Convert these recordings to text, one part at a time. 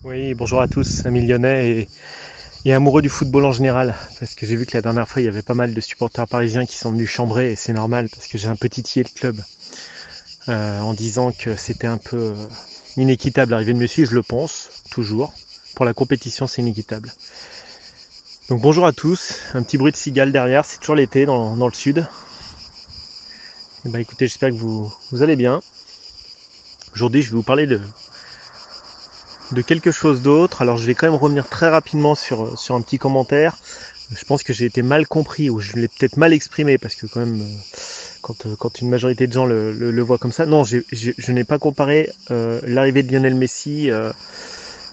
Oui, bonjour à tous, amis lyonnais et amoureux du football en général, parce que j'ai vu que la dernière fois il y avait pas mal de supporters parisiens qui sont venus chambrer et c'est normal parce que j'ai un peu titillé le club en disant que c'était un peu inéquitable l'arrivée de Messi, je le pense, toujours. Pour la compétition c'est inéquitable. Donc bonjour à tous, un petit bruit de cigale derrière, c'est toujours l'été dans le sud. Et ben écoutez, j'espère que vous allez bien. Aujourd'hui je vais vous parler de quelque chose d'autre, alors je vais quand même revenir très rapidement sur un petit commentaire. Je pense que j'ai été mal compris ou je l'ai peut-être mal exprimé parce que quand même, quand une majorité de gens le voient comme ça, non, je n'ai pas comparé l'arrivée de Lionel Messi,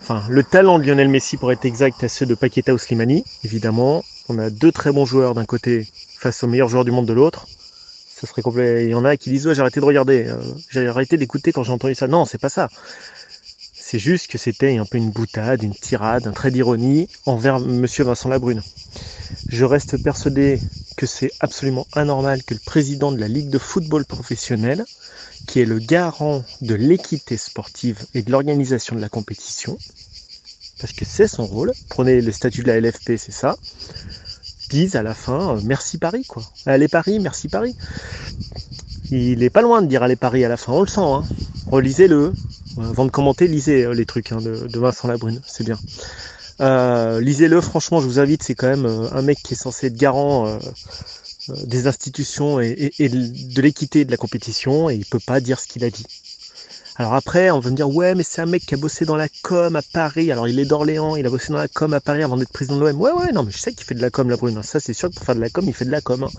enfin le talent de Lionel Messi pour être exact à ceux de Paqueta ou Slimani. Évidemment, on a deux très bons joueurs d'un côté face aux meilleurs joueurs du monde de l'autre. Ça serait complet. Il y en a qui disent ouais, j'ai arrêté de regarder, j'ai arrêté d'écouter quand j'ai entendu ça. Non, c'est pas ça. C'est juste que c'était un peu une boutade, une tirade, un trait d'ironie envers Monsieur Vincent Labrune. Je reste persuadé que c'est absolument anormal que le président de la Ligue de football professionnel, qui est le garant de l'équité sportive et de l'organisation de la compétition, parce que c'est son rôle, prenez le statut de la LFP, c'est ça, dise à la fin merci Paris, quoi. Allez Paris, merci Paris. Il est pas loin de dire allez Paris à la fin, on le sent, hein. Relisez-le. Avant de commenter, lisez les trucs de Vincent Labrune, c'est bien. Lisez-le, franchement, je vous invite, c'est quand même un mec qui est censé être garant des institutions et de l'équité de la compétition, et il peut pas dire ce qu'il a dit. Alors après, on va me dire, ouais, mais c'est un mec qui a bossé dans la com à Paris, alors il est d'Orléans, il a bossé dans la com à Paris avant d'être président de l'OM. Ouais, non, mais je sais qu'il fait de la com, la Brune, ça c'est sûr que pour faire de la com, il fait de la com. Hein.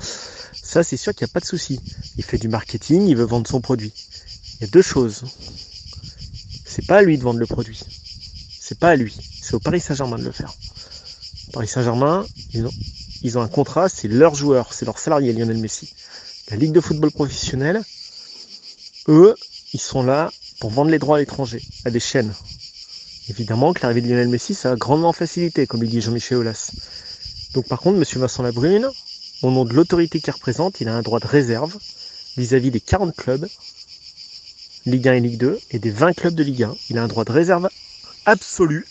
Ça c'est sûr qu'il n'y a pas de souci. Il fait du marketing, il veut vendre son produit. Il y a deux choses. C'est pas à lui de vendre le produit. C'est pas à lui. C'est au Paris Saint-Germain de le faire. Paris Saint-Germain, ils ont un contrat, c'est leur joueur, c'est leur salarié Lionel Messi. La Ligue de football professionnel, eux, ils sont là pour vendre les droits à l'étranger, à des chaînes. Évidemment que l'arrivée de Lionel Messi, ça a grandement facilité, comme il dit Jean-Michel Aulas. Donc par contre, M. Vincent Labrune, au nom de l'autorité qu'il représente, il a un droit de réserve vis-à-vis des 40 clubs, Ligue 1 et Ligue 2, et des 20 clubs de Ligue 1. Il a un droit de réserve absolu.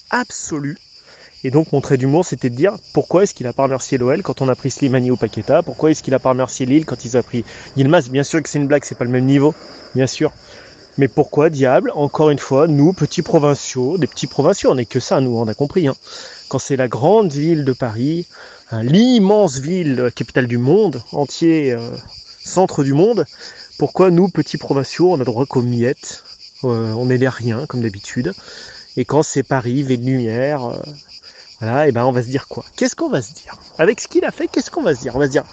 Et donc mon trait d'humour, c'était de dire pourquoi est-ce qu'il a pas remercié l'OL quand on a pris Slimani ou Paqueta, pourquoi est-ce qu'il a pas remercié Lille quand ils ont pris Yilmaz. Bien sûr que c'est une blague, c'est pas le même niveau, bien sûr. Mais pourquoi, diable, encore une fois, nous, petits provinciaux, des petits provinciaux, on n'est que ça, nous, on a compris. Hein. Quand c'est la grande ville de Paris, l'immense ville, capitale du monde, entier, centre du monde, pourquoi nous, petits provinciaux, on a droit qu'aux miettes, on est les riens, comme d'habitude. Et quand c'est Paris, ville de lumière, voilà, et ben on va se dire quoi? Qu'est-ce qu'on va se dire? Avec ce qu'il a fait, qu'est-ce qu'on va se dire? On va se dire,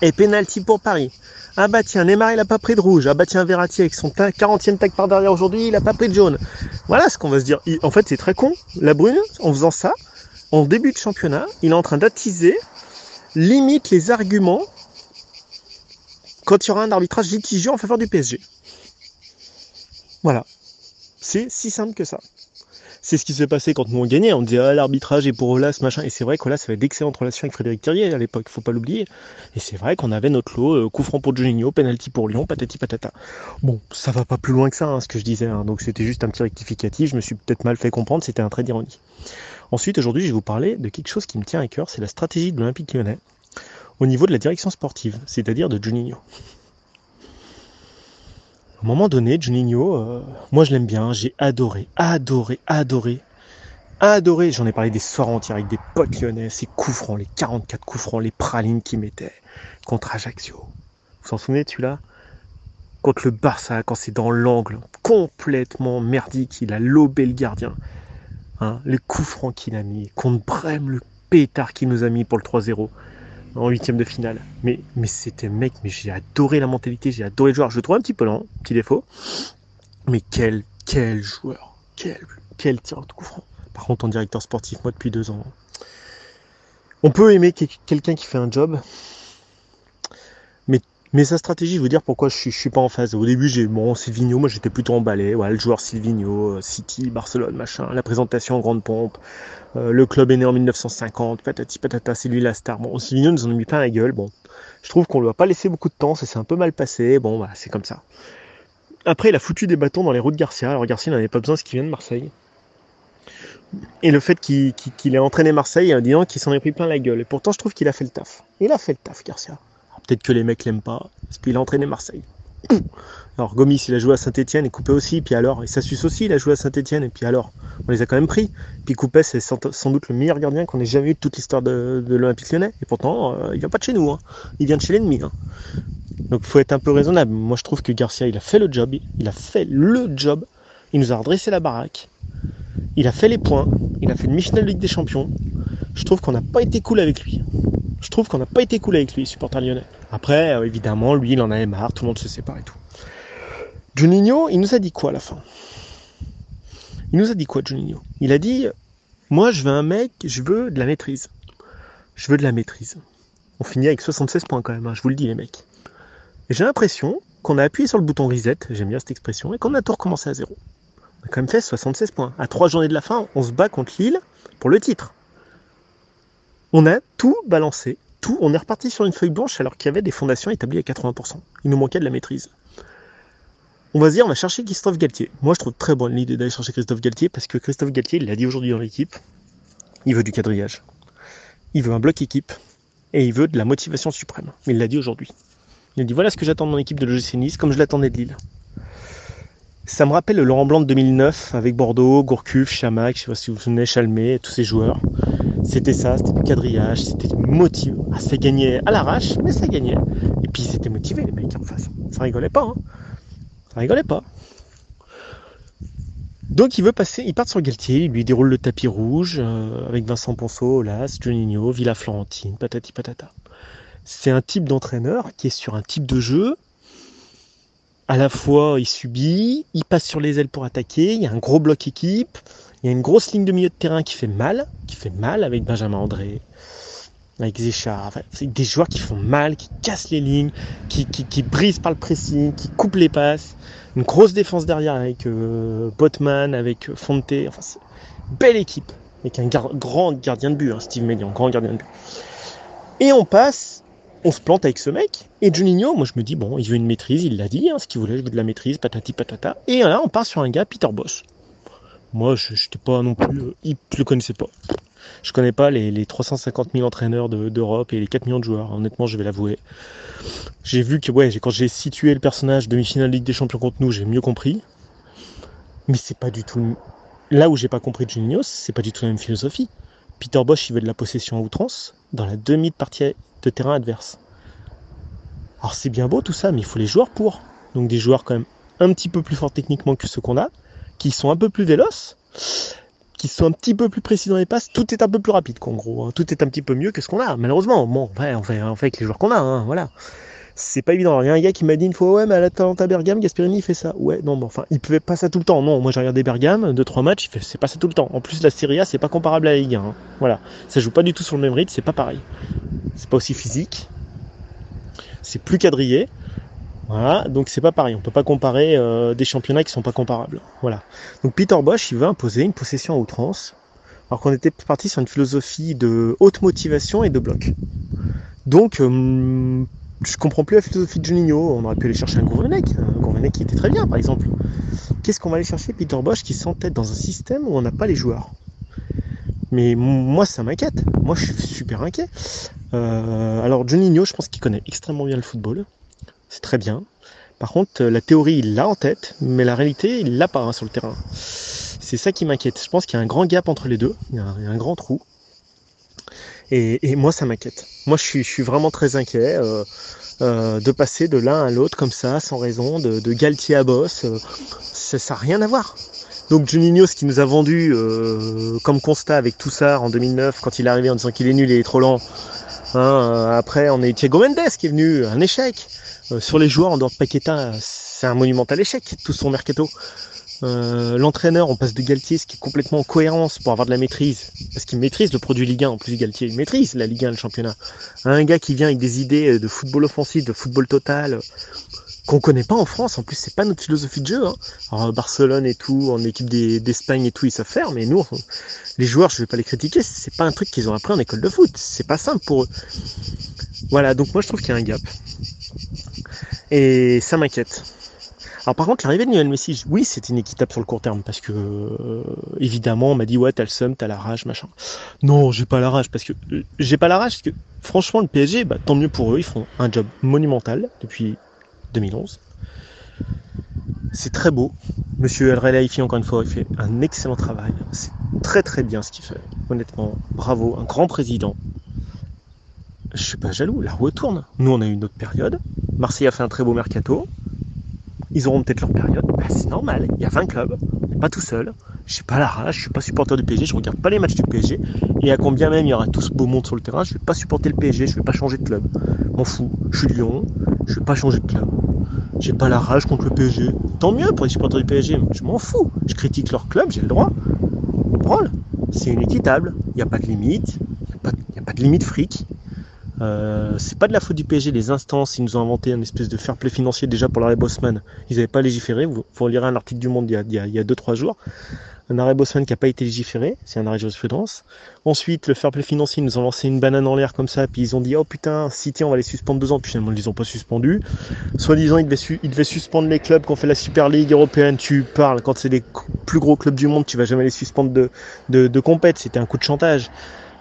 et penalty pour Paris. Ah bah tiens, Neymar il a pas pris de rouge. Ah bah tiens, Verratti avec son 40e tag par derrière aujourd'hui, il a pas pris de jaune. Voilà ce qu'on va se dire. En fait, c'est très con. La Brune, en faisant ça, en début de championnat, il est en train d'attiser limite les arguments quand il y aura un arbitrage litigieux en faveur du PSG. Voilà. C'est si simple que ça. C'est ce qui s'est passé quand nous on gagnait. On disait ah, l'arbitrage est pour Aulas, machin. Et c'est vrai qu'Aulas avait d'excellentes relations avec Frédéric Thirier à l'époque, faut pas l'oublier. Et c'est vrai qu'on avait notre lot, coup franc pour Juninho, penalty pour Lyon, patati patata. Bon, ça va pas plus loin que ça, hein, ce que je disais. Hein. Donc c'était juste un petit rectificatif. Je me suis peut-être mal fait comprendre, c'était un trait d'ironie. Ensuite, aujourd'hui, je vais vous parler de quelque chose qui me tient à cœur, c'est la stratégie de l'Olympique Lyonnais au niveau de la direction sportive, c'est-à-dire de Juninho. À un moment donné, Juninho, moi je l'aime bien, j'ai adoré, j'en ai parlé des soirs entiers avec des potes lyonnais, ces coups francs, les 44 coups francs, les pralines qu'ils mettaient contre Ajaccio. Vous vous en souvenez de celui-là? Contre le Barça, quand c'est dans l'angle, complètement merdique, il a lobé le gardien. Hein, les coups francs qu'il a mis, contre Brême, le pétard qu'il nous a mis pour le 3-0 en huitième de finale. Mais c'était mec, mais j'ai adoré la mentalité, j'ai adoré le joueur. Je le trouve un petit peu lent, petit défaut, mais quel joueur, quel tireur de coup franc. Par contre, en directeur sportif, moi depuis 2 ans, on peut aimer quelqu'un qui fait un job, mais sa stratégie, je veux dire pourquoi je suis pas en phase. Au début, Silvinho, moi j'étais plutôt emballé. Voilà, le joueur Silvinho, City, Barcelone, machin, la présentation en grande pompe. Le club est né en 1950, patati patata, c'est lui la star. Bon, Silvinho nous en a mis plein la gueule. Bon, je trouve qu'on lui a pas laissé beaucoup de temps, ça s'est un peu mal passé. Bon, bah, c'est comme ça. Après, il a foutu des bâtons dans les roues de Garcia. Alors Garcia n'avait pas besoin, ce qui vient de Marseille. Et le fait qu'il ait entraîné Marseille en disant qu'il s'en est pris plein la gueule. Et pourtant, je trouve qu'il a fait le taf. Il a fait le taf, Garcia. Alors, peut-être que les mecs l'aiment pas, parce qu'il a entraîné Marseille. Alors Gomis, il a joué à Saint-Etienne et Coupé aussi, et puis alors, et Sassus aussi, il a joué à Saint-Etienne, et puis alors, on les a quand même pris. Puis Coupé, c'est sans doute le meilleur gardien qu'on ait jamais eu de toute l'histoire de l'Olympique Lyonnais. Et pourtant, il vient pas de chez nous, hein. Il vient de chez l'ennemi. Hein. Donc il faut être un peu raisonnable. Moi, je trouve que Garcia, il a fait le job. Il nous a redressé la baraque. Il a fait les points. Il a fait une mi-finale de Ligue des Champions. Je trouve qu'on n'a pas été cool avec lui. Supporter lyonnais. Après, évidemment, lui, il en avait marre. Tout le monde se sépare et tout. Juninho, il nous a dit quoi à la fin ? Juninho ? Il a dit, moi, je veux de la maîtrise. On finit avec 76 points quand même, hein, je vous le dis les mecs. Et j'ai l'impression qu'on a appuyé sur le bouton reset, j'aime bien cette expression, et qu'on a tout recommencé à zéro. On a quand même fait 76 points. À 3 journées de la fin, on se bat contre Lille pour le titre. On a tout balancé, on est reparti sur une feuille blanche alors qu'il y avait des fondations établies à 80%. Il nous manquait de la maîtrise. On va se dire, on va chercher Christophe Galtier. Moi, je trouve très bonne l'idée d'aller chercher Christophe Galtier parce que Christophe Galtier, il l'a dit aujourd'hui dans l'équipe, il veut du quadrillage. Il veut un bloc équipe et il veut de la motivation suprême. Il l'a dit aujourd'hui. Il a dit, voilà ce que j'attends de mon équipe de l'OGC Nice, comme je l'attendais de Lille. Ça me rappelle le Laurent Blanc de 2009 avec Bordeaux, Gourcuff, Chamac, je sais pas si vous vous souvenez, Chalmé, tous ces joueurs. C'était ça, c'était du quadrillage, c'était motivé. Ah, ça gagnait à l'arrache, mais ça gagnait. Et puis ils étaient motivés les mecs en face. Ça rigolait pas, hein. Donc il part sur Galtier, il lui déroule le tapis rouge avec Vincent Ponceau, Olas, Juninho, Villa Florentine, patati patata. C'est un type d'entraîneur qui est sur un type de jeu. À la fois, il subit, il passe sur les ailes pour attaquer, il y a un gros bloc équipe, il y a une grosse ligne de milieu de terrain qui fait mal avec Benjamin André, avec Zéchard. Enfin, c'est des joueurs qui font mal, qui cassent les lignes, qui brisent par le pressing, qui coupent les passes. Une grosse défense derrière avec Botman, avec Fonte. Enfin, c'est une belle équipe, avec un grand gardien de but, hein, Steve Mélian, grand gardien de but. Et on se plante avec ce mec, et Juninho, moi je me dis, bon, il veut une maîtrise, il l'a dit, hein, ce qu'il voulait, je veux de la maîtrise, patati patata, et là on part sur un gars, Peter Bosz. Moi je n'étais pas non plus, je le connaissais pas. Je connais pas les 350 000 entraîneurs d'Europe et les 4 millions de joueurs, honnêtement je vais l'avouer. J'ai vu que, quand j'ai situé le personnage demi-finale Ligue des Champions contre nous, j'ai mieux compris, mais c'est pas du tout, là où j'ai pas compris de Juninho, c'est pas du tout la même philosophie. Peter Bosz, il veut de la possession à outrance dans la demi de partie de terrain adverse. Alors c'est bien beau tout ça, mais il faut les joueurs pour. Donc des joueurs quand même un petit peu plus forts techniquement que ceux qu'on a, qui sont un peu plus véloces, qui sont un petit peu plus précis dans les passes, tout est un peu plus rapide en gros, hein. Tout est un petit peu mieux que ce qu'on a, malheureusement. Bon, on fait avec les joueurs qu'on a, hein, voilà. C'est pas évident. Il y a un gars qui m'a dit une fois, ouais, mais à l'Atalanta Bergame, Gasperini il fait ça. Ouais, non, bon, enfin, il pouvait pas ça tout le temps. Non, moi j'ai regardé Bergame, 2-3 matchs, c'est pas ça tout le temps. En plus, la Serie A, c'est pas comparable à la Ligue 1. Hein. Voilà, ça joue pas du tout sur le même rythme, c'est pas pareil. C'est pas aussi physique, c'est plus quadrillé. Voilà, donc c'est pas pareil. On peut pas comparer des championnats qui sont pas comparables. Voilà. Donc Peter Bosz, il veut imposer une possession à outrance, alors qu'on était parti sur une philosophie de haute motivation et de bloc. Donc je comprends plus la philosophie de Juninho. On aurait pu aller chercher un Gourvenec qui était très bien par exemple. Qu'est-ce qu'on va aller chercher Peter Bosz qui s'entête dans un système où on n'a pas les joueurs? Mais moi ça m'inquiète, moi je suis super inquiet. Alors Juninho, je pense qu'il connaît extrêmement bien le football, c'est très bien. Par contre la théorie il l'a en tête, mais la réalité il l'a pas, hein, sur le terrain. C'est ça qui m'inquiète, je pense qu'il y a un grand gap entre les deux, il y a un grand trou. Et moi ça m'inquiète. Moi je suis vraiment très inquiet de passer de l'un à l'autre comme ça, sans raison, de Galtier à Bosz, ça n'a rien à voir. Donc Juninho, ce qu'il nous a vendu comme constat avec Toussard en 2009, quand il est arrivé en disant qu'il est nul et il est trop lent. Après, on a eu Thiago Mendes qui est venu, un échec. Sur les joueurs, en dehors de Paqueta, c'est un monumental échec, tout son mercato. L'entraîneur, on passe de Galtier, ce qui est complètement en cohérence pour avoir de la maîtrise, parce qu'il maîtrise le produit Ligue 1, en plus Galtier, il maîtrise la Ligue 1, le championnat. Un gars qui vient avec des idées de football offensif, de football total, qu'on connaît pas en France, en plus c'est pas notre philosophie de jeu. Hein. Alors Barcelone et tout, en équipe d'Espagne et tout, ils savent faire, mais nous, les joueurs, je vais pas les critiquer, c'est pas un truc qu'ils ont appris en école de foot, c'est pas simple pour eux. Voilà, donc moi je trouve qu'il y a un gap. Et ça m'inquiète. Alors par contre, l'arrivée de Lionel Messi, oui, c'est inéquitable sur le court terme, parce que évidemment, on m'a dit ouais, t'as le seum, t'as la rage, machin. Non, j'ai pas la rage, parce que franchement, le PSG, bah, tant mieux pour eux, ils font un job monumental depuis 2011. C'est très beau. Monsieur El Khelaifi, encore une fois, il fait un excellent travail. C'est très très bien ce qu'il fait. Honnêtement, bravo, un grand président. Je suis pas jaloux, la roue tourne. Nous, on a eu une autre période. Marseille a fait un très beau mercato. Ils auront peut-être leur période. Bah, c'est normal, il y a 20 clubs. On n'est pas tout seul. Je suis pas la rage, je suis pas supporter du PSG, je regarde pas les matchs du PSG. Et à combien même il y aura tout ce beau monde sur le terrain, je vais pas supporter le PSG, je vais pas changer de club. M'en fous. Je suis Lyon, je vais pas changer de club. J'ai pas la rage contre le PSG. Tant mieux pour les supporters du PSG, je m'en fous. Je critique leur club, j'ai le droit. Branle. C'est inéquitable. Il n'y a pas de limite. Il n'y a pas de limite fric. C'est pas de la faute du PSG, les instances, ils nous ont inventé une espèce de fair play financier déjà pour l'arrêt Bosman. Ils n'avaient pas légiféré, vous lirez un article du Monde il y a 2-3 jours. Un arrêt Bosman qui n'a pas été légiféré, c'est un arrêt de jurisprudence. Ensuite, le fair play financier, ils nous ont lancé une banane en l'air comme ça, puis ils ont dit oh putain, City on va les suspendre 2 ans, puis finalement ils les ont pas suspendus. Soi-disant ils devaient suspendre les clubs qui ont fait la Super League européenne, tu parles, quand c'est les plus gros clubs du monde, tu vas jamais les suspendre de compète, c'était un coup de chantage,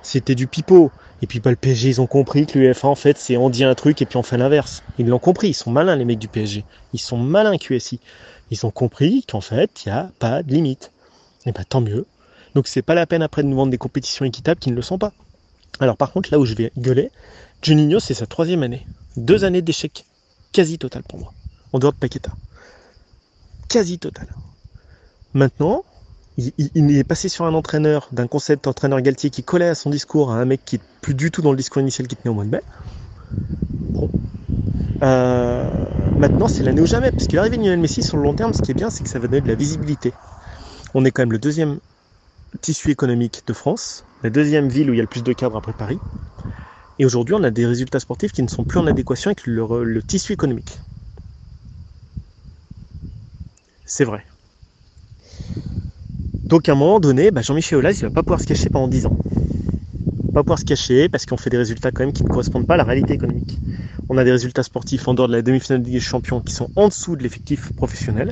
c'était du pipeau. Et puis bah, le PSG, ils ont compris que l'UEFA, en fait, c'est on dit un truc et puis on fait l'inverse. Ils l'ont compris, ils sont malins les mecs du PSG. Ils sont malins QSI. Ils ont compris qu'en fait, il n'y a pas de limite. Et bah tant mieux. Donc c'est pas la peine après de nous vendre des compétitions équitables qui ne le sont pas. Alors par contre, là où je vais gueuler, Juninho, c'est sa 3e année. 2 années d'échec quasi total pour moi. En dehors de Paqueta. Quasi total. Maintenant, il est passé sur un entraîneur, d'un concept entraîneur Galtier qui collait à son discours à un mec qui est plus du tout dans le discours initial qui tenait au mois de mai. Bon. Maintenant, c'est l'année ou jamais, parce que l'arrivée de Lionel Messi sur le long terme, ce qui est bien, c'est que ça va donner de la visibilité. On est quand même le 2e tissu économique de France, la 2e ville où il y a le plus de cadres après Paris. Et aujourd'hui, on a des résultats sportifs qui ne sont plus en adéquation avec le tissu économique. C'est vrai. Donc à un moment donné, Jean-Michel Aulas, il va pas pouvoir se cacher pendant 10 ans. Il va pas pouvoir se cacher parce qu'on fait des résultats quand même qui ne correspondent pas à la réalité économique. On a des résultats sportifs en dehors de la demi-finale de Ligue des Champions qui sont en dessous de l'effectif professionnel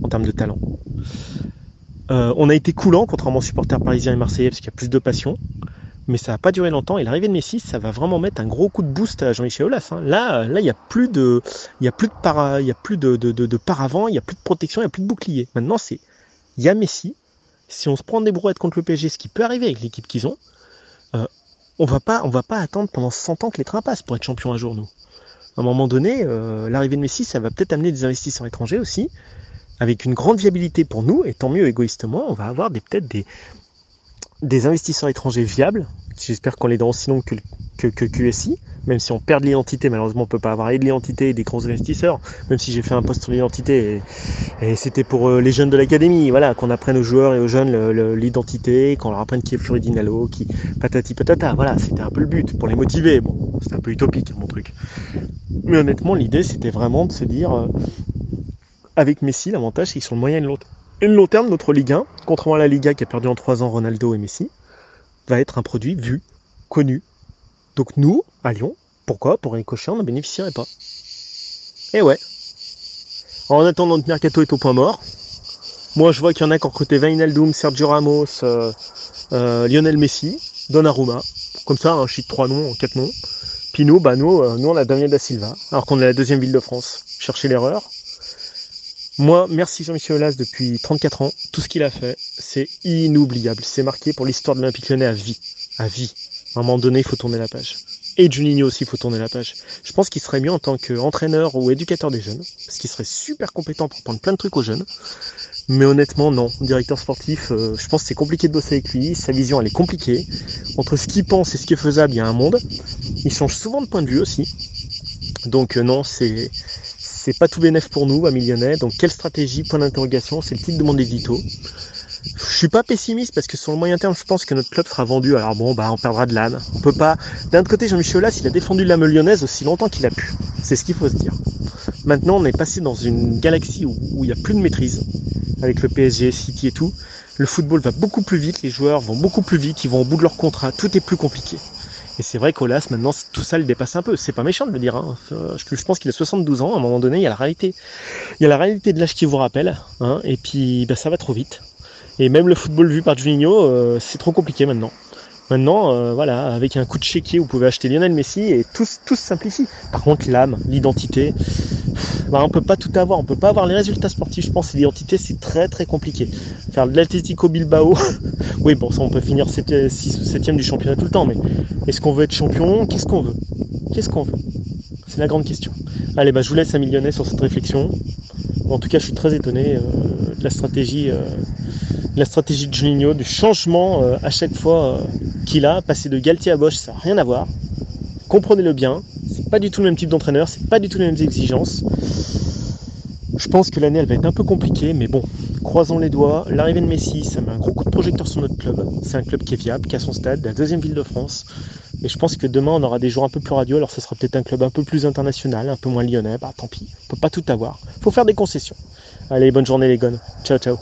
en termes de talent. On a été coulant, contrairement aux supporters parisiens et marseillais, parce qu'il y a plus de passion. Mais ça n'a pas duré longtemps. Et l'arrivée de Messi, ça va vraiment mettre un gros coup de boost à Jean-Michel Aulas. Là, il n'y a plus de paravent, il n'y a plus de protection, il n'y a plus de bouclier. Maintenant, il y a Messi. Si on se prend des brouettes contre le PSG, ce qui peut arriver avec l'équipe qu'ils ont, on va pas attendre pendant 100 ans que les trains passent pour être champion un jour, nous. À un moment donné, l'arrivée de Messi, ça va peut-être amener des investisseurs étrangers aussi, avec une grande viabilité pour nous, et tant mieux égoïstement, on va avoir peut-être des investisseurs étrangers viables. J'espère qu'on les donnera aussi longs que QSI, même si on perd de l'identité, malheureusement on peut pas avoir et de l'identité et des gros investisseurs, même si j'ai fait un post sur l'identité et c'était pour les jeunes de l'académie, voilà, qu'on apprenne aux joueurs et aux jeunes l'identité, qu'on leur apprenne qui est Floridinalo, qui patati patata, voilà, c'était un peu le but, pour les motiver. Bon, c'était un peu utopique mon truc. Mais honnêtement, l'idée c'était vraiment de se dire, avec Messi, l'avantage c'est qu'ils sont le moyen et le long terme, notre Ligue 1, contrairement à la Liga qui a perdu en 3 ans Ronaldo et Messi, va être un produit vu, connu. Donc nous, à Lyon, pourquoi pour Ricochet, on n'en bénéficierait pas. Et ouais. En attendant, notre mercato est au point mort. Moi, je vois qu'il y en a qui ont recruté Wijnaldum, Sergio Ramos, Lionel Messi, Donnarumma. Comme ça, un chic 3 noms, 4 noms. Puis nous, on a Daniel Da Silva, alors qu'on est la 2e ville de France. Cherchez l'erreur. Moi, merci Jean-Michel Aulas depuis 34 ans. Tout ce qu'il a fait, c'est inoubliable. C'est marqué pour l'histoire de l'Olympique Lyonnais à vie. À vie. À un moment donné, il faut tourner la page. Et Juninho aussi, il faut tourner la page. Je pense qu'il serait mieux en tant qu'entraîneur ou éducateur des jeunes, parce qu'il serait super compétent pour prendre plein de trucs aux jeunes. Mais honnêtement, non. Directeur sportif, je pense que c'est compliqué de bosser avec lui. Sa vision, elle est compliquée. Entre ce qu'il pense et ce qui est faisable, il y a un monde. Il change souvent de point de vue aussi. Donc non, c'est pas tout bénef pour nous, amis lyonnais. Donc quelle stratégie, point d'interrogation, c'est le titre de mon édito. Je suis pas pessimiste parce que sur le moyen terme, je pense que notre club sera vendu. Alors bon, on perdra de l'âne. On peut pas. D'un autre côté, Jean-Michel Aulas, il a défendu l'âme lyonnaise aussi longtemps qu'il a pu. C'est ce qu'il faut se dire. Maintenant, on est passé dans une galaxie où il n'y a plus de maîtrise. Avec le PSG, City et tout. Le football va beaucoup plus vite, les joueurs vont beaucoup plus vite, ils vont au bout de leur contrat, tout est plus compliqué. Et c'est vrai qu'Olas, maintenant, tout ça le dépasse un peu. C'est pas méchant de le dire. Hein. Je pense qu'il a 72 ans. À un moment donné, il y a la réalité. Il y a la réalité de l'âge qui vous rappelle. Hein, et puis, ça va trop vite. Et même le football vu par Juninho, c'est trop compliqué maintenant. Maintenant, voilà, avec un coup de chéquier, vous pouvez acheter Lionel Messi et tout se simplifie. Par contre, l'âme, l'identité, on peut pas tout avoir. On peut pas avoir les résultats sportifs, je pense. L'identité, c'est très très compliqué. Faire de l'Atlético Bilbao, oui, bon, ça, on peut finir 6 ou 7e du championnat tout le temps, mais est-ce qu'on veut être champion? Qu'est-ce qu'on veut? C'est la grande question. Allez, je vous laisse un millionnaire sur cette réflexion. En tout cas, je suis très étonné de la stratégie de Juninho, du changement à chaque fois qu'il a. Passer de Galtier à Bosch, ça n'a rien à voir. Comprenez-le bien, c'est pas du tout le même type d'entraîneur, c'est pas du tout les mêmes exigences. Je pense que l'année, elle va être un peu compliquée, mais bon, croisons les doigts. L'arrivée de Messi, ça met un gros coup de projecteur sur notre club. C'est un club qui est viable, qui a son stade, la deuxième ville de France. Et je pense que demain, on aura des joueurs un peu plus radieux. Alors, ce sera peut-être un club un peu plus international, un peu moins lyonnais. Tant pis, on peut pas tout avoir. Faut faire des concessions. Allez, bonne journée les gones. Ciao, ciao.